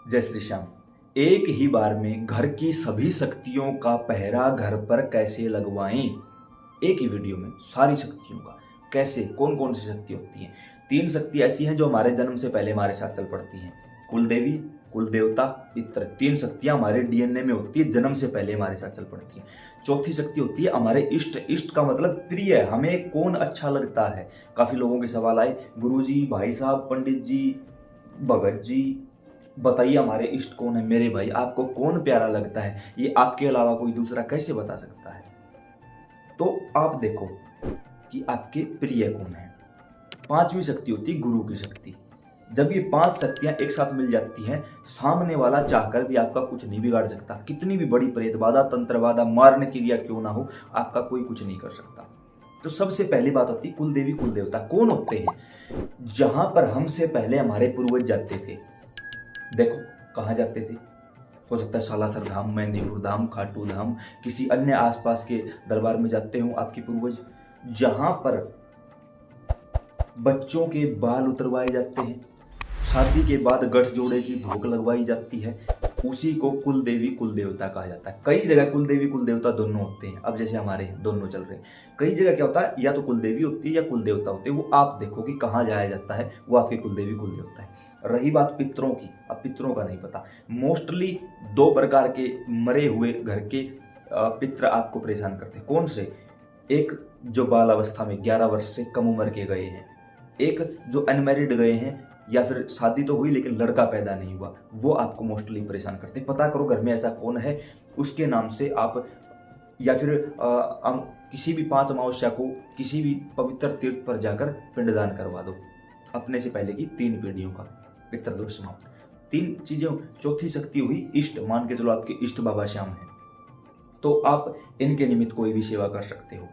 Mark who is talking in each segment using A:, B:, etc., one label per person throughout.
A: जय श्री श्याम। एक ही बार में घर की सभी शक्तियों का पहरा घर पर कैसे लगवाएं? एक ही वीडियो में सारी शक्तियों का कैसे, कौन कौन सी शक्ति होती हैं? 3 शक्ति ऐसी हैं जो हमारे जन्म से पहले हमारे साथ चल पड़ती हैं। कुल देवी, कुल देवता, पितर। 3 शक्तियां हमारे डीएनए में होती है, जन्म से पहले हमारे साथ चल पड़ती हैं। चौथी शक्ति होती है हमारे इष्ट। इष्ट का मतलब प्रिय, हमें कौन अच्छा लगता है। काफी लोगों के सवाल आए, गुरुजी, भाई साहब, पंडित जी, भगत जी, बताइए हमारे इष्ट कौन है। मेरे भाई, आपको कौन प्यारा लगता है, ये आपके अलावा कोई दूसरा कैसे बता सकता है? तो आप देखो कि आपके प्रिय कौन है। 5वीं शक्ति होती है गुरु की शक्ति। जब ये 5 शक्तियां एक साथ मिल जाती हैं, सामने वाला चाहकर भी आपका कुछ नहीं बिगाड़ सकता। कितनी भी बड़ी प्रेत बाधा, तंत्र बाधा, मारने की क्रिया क्यों ना हो, आपका कोई कुछ नहीं कर सकता। तो सबसे पहली बात होती है कुल देवी, कुल देवता कौन होते हैं? जहां पर हमसे पहले हमारे पूर्वज जाते थे। देखो कहाँ जाते थे, हो सकता है सालासर धाम, मेहंदीपुर धाम, खाटू धाम, किसी अन्य आसपास के दरबार में जाते हो आपके पूर्वज। जहां पर बच्चों के बाल उतरवाए जाते हैं, शादी के बाद गठजोड़े की धोक लगवाई जाती है, उसी को कुल देवी कुल देवता कहा जाता है। कई जगह कुल देवी कुल देवता दोनों होते हैं। अब जैसे हमारे दोनों चल रहे हैं, कई जगह क्या होता है, या तो कुल देवी होती है या कुल देवता होते हैं। वो आप देखो कि कहाँ जाया जाता है, वो आपके कुल देवी कुल देवता है। रही बात पितरों की, अब पितरों का नहीं पता। मोस्टली 2 प्रकार के मरे हुए घर के पित्र आपको परेशान करते हैं। कौन से? एक जो बाल अवस्था में 11 वर्ष से कम उम्र के गए हैं, एक जो अनमैरिड गए हैं, या फिर शादी तो हुई लेकिन लड़का पैदा नहीं हुआ, वो आपको मोस्टली परेशान करते हैं। पता करो घर में ऐसा कौन है, उसके नाम से आप, या फिर किसी भी 5 अमावस्या को किसी भी पवित्र तीर्थ पर जाकर पिंडदान करवा दो। अपने से पहले की 3 पीढ़ियों का पितृदोष समाप्त। 3 चीजें। चौथी शक्ति हुई इष्ट। मान के चलो आपके इष्ट बाबा श्याम है, तो आप इनके निमित्त कोई भी सेवा कर सकते हो।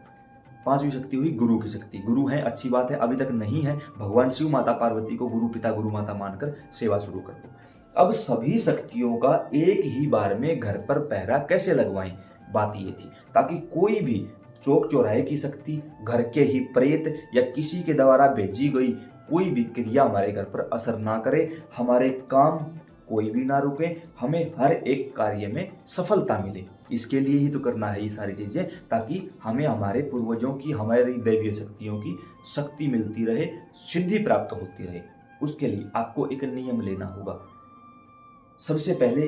A: 5वीं शक्ति हुई गुरु की शक्ति। गुरु है, अच्छी बात है, अभी तक नहीं है, भगवान शिव, माता पार्वती को गुरु पिता गुरु माता मानकर सेवा शुरू कर दो। अब सभी शक्तियों का एक ही बार में घर पर पहरा कैसे लगवाएं? बात ये थी ताकि कोई भी चौक चौराहे की शक्ति, घर के ही प्रेत या किसी के द्वारा भेजी गई कोई भी क्रिया हमारे घर पर असर ना करे, हमारे काम कोई भी ना रुके, हमें हर एक कार्य में सफलता मिले। इसके लिए ही तो करना है ये सारी चीजें, ताकि हमें हमारे पूर्वजों की, हमारी दैवीय शक्तियों की शक्ति मिलती रहे, सिद्धि प्राप्त होती रहे। उसके लिए आपको एक नियम लेना होगा। सबसे पहले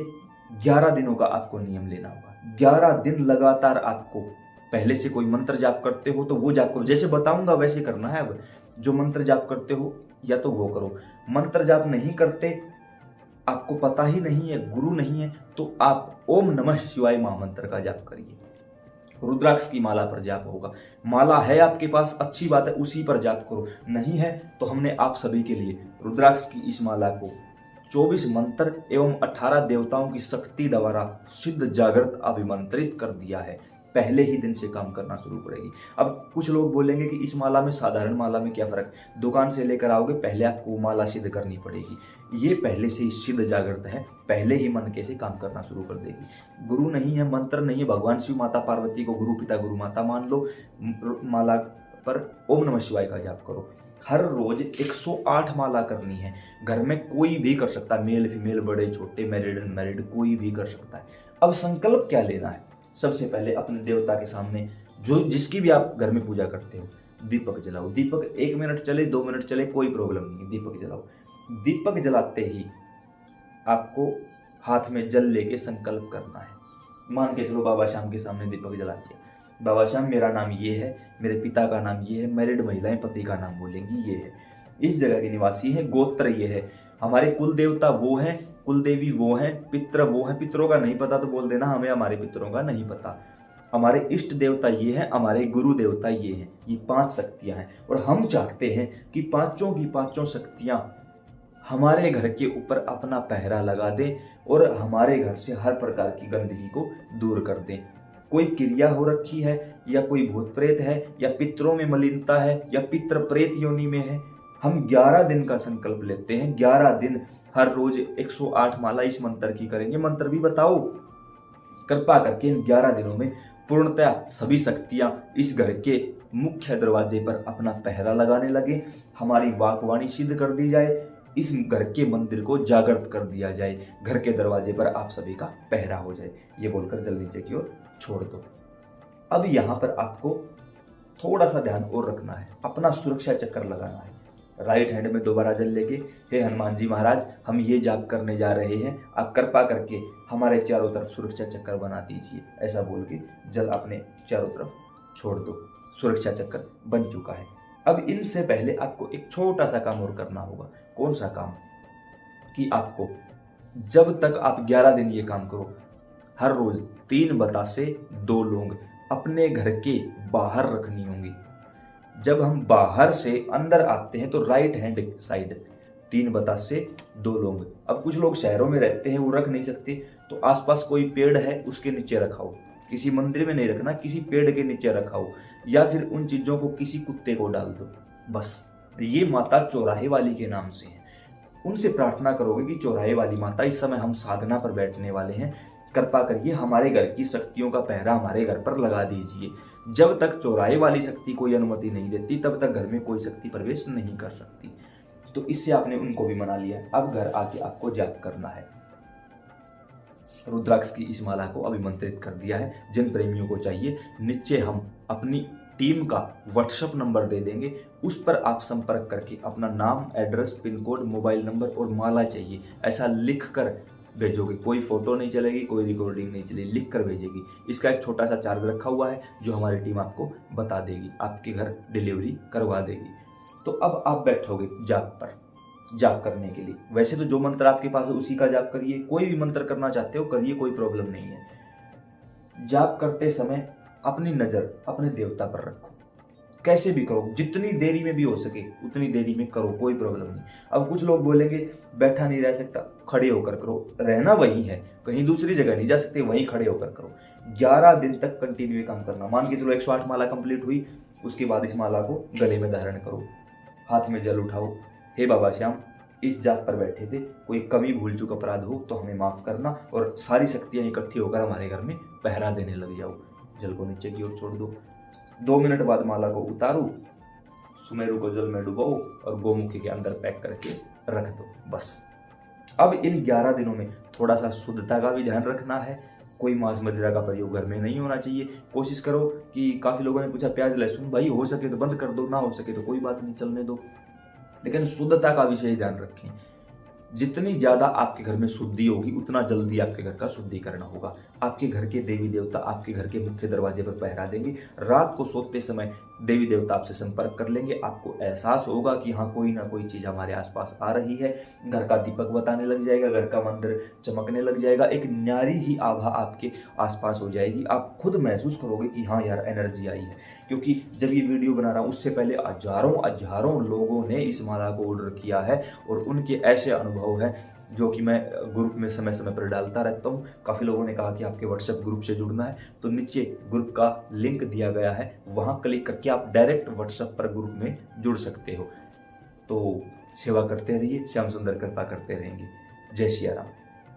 A: 11 दिनों का आपको नियम लेना होगा। 11 दिन लगातार आपको, पहले से कोई मंत्र जाप करते हो तो वो जाप करो, जैसे बताऊंगा वैसे करना है। अब जो मंत्र जाप करते हो या तो वो करो। मंत्र जाप नहीं करते, आपको पता ही नहीं है, गुरु नहीं है, तो आप ओम नमः शिवाय महामंत्र का जाप करिए। रुद्राक्ष की माला पर जाप होगा। माला है आपके पास, अच्छी बात है, उसी पर जाप करो। नहीं है तो हमने आप सभी के लिए रुद्राक्ष की इस माला को 24 मंत्र एवं 18 देवताओं की शक्ति द्वारा सिद्ध जागृत अभिमंत्रित कर दिया है। पहले ही दिन से काम करना शुरू करेगी। अब कुछ लोग बोलेंगे कि इस माला में साधारण माला में क्या फर्क? दुकान से लेकर आओगे, पहले आपको माला सिद्ध करनी पड़ेगी। ये पहले से ही सिद्ध जागृत है, पहले ही मन के से काम करना शुरू कर देगी। गुरु नहीं है, मंत्र नहीं है, भगवान शिव माता पार्वती को गुरु पिता गुरु माता मान लो। माला पर ओम नमः शिवाय का जाप करो। हर रोज 108 माला करनी है। घर में कोई भी कर सकता है, मेल फीमेल, बड़े छोटे, मैरिड अनमैरिड, कोई भी कर सकता है। अब संकल्प क्या लेना है? सबसे पहले अपने देवता के सामने, जो जिसकी भी आप घर में पूजा करते हो, दीपक जलाओ। दीपक 1 मिनट चले, 2 मिनट चले, कोई प्रॉब्लम नहीं है, दीपक जलाओ। दीपक जलाते ही आपको हाथ में जल लेके संकल्प करना है। मान के चलो बाबा श्याम के सामने दीपक जला दिया। बाबा श्याम, मेरा नाम ये है, मेरे पिता का नाम ये है, मैरिड महिलाएं पति का नाम बोलेंगी ये है, इस जगह के निवासी है, गोत्र ये है, हमारे कुल देवता वो है, कुल देवी वो है, पित्र वो है। पितरों का नहीं पता तो बोल देना हमें हमारे पितरों का नहीं पता। हमारे इष्ट देवता ये है, हमारे गुरु देवता ये हैं। ये 5 शक्तियां हैं और हम चाहते हैं कि पांचों की पांचों शक्तियां हमारे घर के ऊपर अपना पहरा लगा दें और हमारे घर से हर प्रकार की गंदगी को दूर कर दें। कोई क्रिया हो रखी है, या कोई भूत प्रेत है, या पितरों में मलिनता है, या पितृ प्रेत योनि में है, हम 11 दिन का संकल्प लेते हैं। 11 दिन हर रोज 108 माला इस मंत्र की करेंगे। मंत्र भी बताओ। कृपा करके इन 11 दिनों में पूर्णतः सभी शक्तियां इस घर के मुख्य दरवाजे पर अपना पहरा लगाने लगे, हमारी वाकवाणी सिद्ध कर दी जाए, इस घर के मंदिर को जागृत कर दिया जाए, घर के दरवाजे पर आप सभी का पहरा हो जाए। ये बोलकर जल नीचे की ओर छोड़ दो। अब यहाँ पर आपको थोड़ा सा ध्यान और रखना है, अपना सुरक्षा चक्कर लगाना है। राइट हैंड में दोबारा जल लेके, हे हनुमान जी महाराज, हम ये जाप करने जा रहे हैं, आप कृपा करके हमारे चारों तरफ सुरक्षा चक्कर बना दीजिए। ऐसा बोल के जल अपने चारों तरफ छोड़ दो। सुरक्षा चक्कर बन चुका है। अब इनसे पहले आपको एक छोटा सा काम और करना होगा। कौन सा काम? कि आपको जब तक आप 11 दिन ये काम करो, हर रोज 3 बतासे 2 लौंग अपने घर के बाहर रखनी होंगी। जब हम बाहर से अंदर आते हैं तो राइट हैंड साइड 3 बतासे 2 लौंग। अब कुछ लोग शहरों में रहते हैं, वो रख नहीं सकते, तो आसपास कोई पेड़ है उसके नीचे रखाओ। किसी मंदिर में नहीं रखना, किसी पेड़ के नीचे रखाओ, या फिर उन चीजों को किसी कुत्ते को डाल दो। बस ये माता चौराहे वाली के नाम से है। उनसे प्रार्थना करोगे कि चौराहे वाली माता, इस समय हम साधना पर बैठने वाले हैं, कृपा करिए हमारे घर की शक्तियों का पहरा हमारे घर पर लगा दीजिए। जब तक चौराहे वाली शक्ति कोई अनुमति नहीं देती, तब तक घर में कोई शक्ति प्रवेश नहीं कर सकती। तो इससे आपने उनको भी मना लिया। अब घर आके आपको जाप करना है। रुद्राक्ष की इस माला को अभिमंत्रित कर दिया है। जिन प्रेमियों को चाहिए, नीचे हम अपनी टीम का व्हाट्सएप नंबर दे देंगे, उस पर आप संपर्क करके अपना नाम, address, pin code, mobile number और माला चाहिए ऐसा लिख कर भेजोगे। कोई फोटो नहीं चलेगी, कोई रिकॉर्डिंग नहीं चलेगी, लिख कर भेजेगी। इसका एक छोटा सा चार्ज रखा हुआ है जो हमारी टीम आपको बता देगी, आपके घर डिलीवरी करवा देगी। तो अब आप बैठोगे जाप पर, जाप करने के लिए। वैसे तो जो मंत्र आपके पास है उसी का जाप करिए, कोई भी मंत्र करना चाहते हो करिए, कोई प्रॉब्लम नहीं है। जाप करते समय अपनी नजर अपने देवता पर रखो, कैसे भी करो, जितनी देरी में भी हो सके उतनी देरी में करो, कोई प्रॉब्लम नहीं। अब कुछ लोग बोलेंगे बैठा नहीं रह सकता, खड़े होकर करो। रहना वही है, कहीं दूसरी जगह नहीं जा सकते, वहीं खड़े होकर करो। 11 दिन तक कंटिन्यू काम करना। मान के चलो 108 माला कंप्लीट हुई, उसके बाद इस माला को गले में धारण करो, हाथ में जल उठाओ। हे बाबा श्याम, इस जाप पर बैठे थे, कोई कमी भूल चूक अपराध हो तो हमें माफ करना, और सारी शक्तियां इकट्ठी होकर हमारे घर में पहरा देने लग जाओ। जल को नीचे की ओर छोड़ दो। 2 मिनट बाद माला को उतारो, सुमेरु को जल में डुबाओ और गोमुखी के अंदर पैक करके रख दो। बस अब इन 11 दिनों में थोड़ा सा शुद्धता का भी ध्यान रखना है। कोई मांस मदिरा का प्रयोग घर में नहीं होना चाहिए। कोशिश करो कि, काफी लोगों ने पूछा प्याज लहसुन, भाई हो सके तो बंद कर दो, ना हो सके तो कोई बात नहीं, चलने दो, लेकिन शुद्धता का विशेष ध्यान रखें। जितनी ज्यादा आपके घर में शुद्धि होगी, उतना जल्दी आपके घर का शुद्धिकरण होगा। आपके घर के देवी देवता आपके घर के मुख्य दरवाजे पर पहरा देंगे। रात को सोते समय देवी देवता आपसे संपर्क कर लेंगे। आपको एहसास होगा कि हाँ, कोई ना कोई चीज हमारे आसपास आ रही है। घर का दीपक बताने लग जाएगा, घर का मंदिर चमकने लग जाएगा, एक न्यारी ही आभा आपके आसपास हो जाएगी। आप खुद महसूस करोगे कि हाँ यार, एनर्जी आई है। क्योंकि जब ये वीडियो बना रहा हूँ, उससे पहले हजारों लोगों ने इस माला को ऑर्डर किया है, और उनके ऐसे अनुभव है जो कि मैं ग्रुप में समय समय पर डालता रहता हूँ। काफ़ी लोगों ने कहा कि आपके व्हाट्सएप ग्रुप से जुड़ना है, तो नीचे ग्रुप का लिंक दिया गया है, वहाँ क्लिक करके आप डायरेक्ट व्हाट्सएप पर ग्रुप में जुड़ सकते हो। तो सेवा करते रहिए, श्याम सुंदर कृपा करते रहेंगे। जय सिया राम।